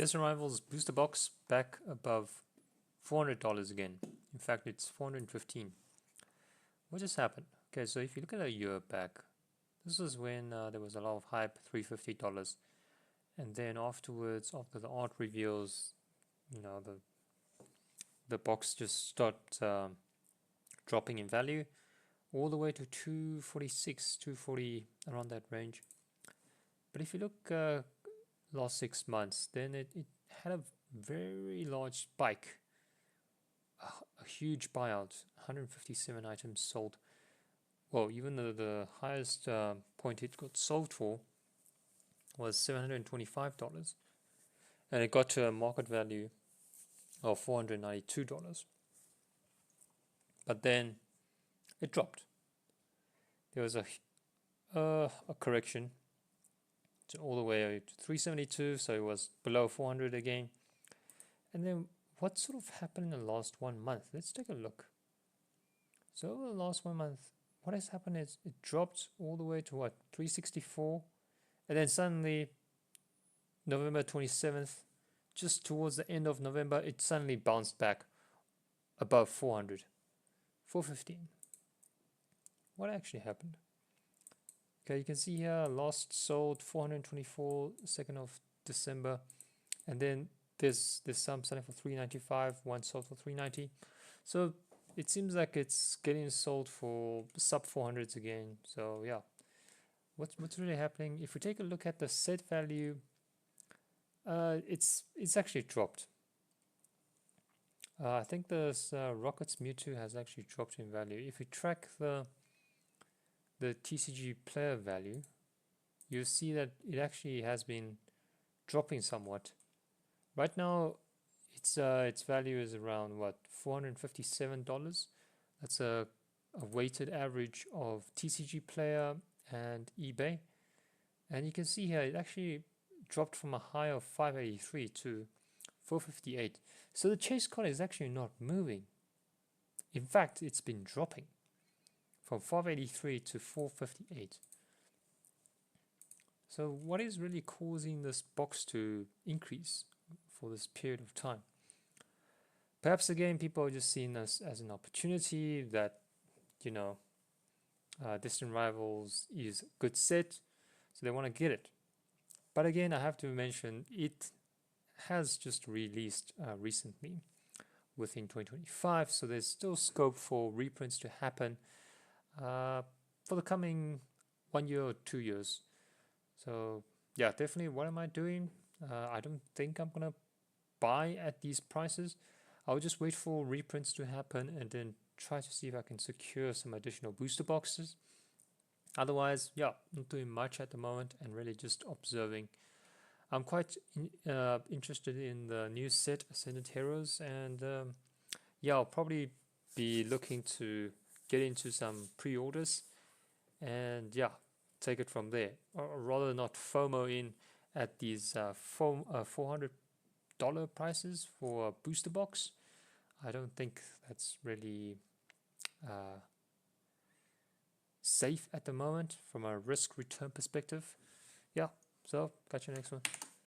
Destined Rivals Booster Box back above $400 again. In fact, it's 415. What just happened? Okay, so if you look at a year back, this was when there was a lot of hype, $350. And then afterwards, after the art reveals, the box just stopped dropping in value all the way to 246, 240, around that range. But if you look last 6 months, then it had a very large spike, a huge buyout, 157 items sold. Well, even the highest point it got sold for was $725, and it got to a market value of $492. But then it dropped. There was a correction to all the way to 372, so it was below 400 again. And then what sort of happened in the last 1 month? Let's take a look. So over the last 1 month, what has happened is it dropped all the way to what, 364, and then suddenly November 27th, just towards the end of November, it suddenly bounced back above 400, 415. What actually happened? Okay, you can see here last sold 424, 2nd of December, and then there's some selling for 395, one sold for 390. So it seems like it's getting sold for sub 400s again. So yeah, what's really happening? If we take a look at the set value, it's actually dropped. I think this Rockets Mewtwo has actually dropped in value. If we track the TCG player value, you'll see that it actually has been dropping somewhat. Right now, its value is around what, $457. That's a weighted average of TCG player and eBay, and you can see here it actually dropped from a high of 583 to 458. So the chase card is actually not moving. In fact, it's been dropping from 583 to 458. So what is really causing this box to increase for this period of time? Perhaps again, people are just seeing this as an opportunity that, Destined Rivals is a good set, so they want to get it. But again, I have to mention it has just released recently within 2025, so there's still scope for reprints to happen for the coming 1 year or 2 years. So yeah, definitely, what am I doing? I don't think I'm gonna buy at these prices. I'll just wait for reprints to happen and then try to see if I can secure some additional booster boxes. Otherwise, yeah, not doing much at the moment and really just observing. I'm quite interested in the new set, Ascended Heroes, and yeah, I'll probably be looking to get into some pre-orders and yeah, take it from there. Or rather not FOMO in at these $400 prices for a booster box. I don't think that's really safe at the moment from a risk return perspective. Yeah, so catch you next one.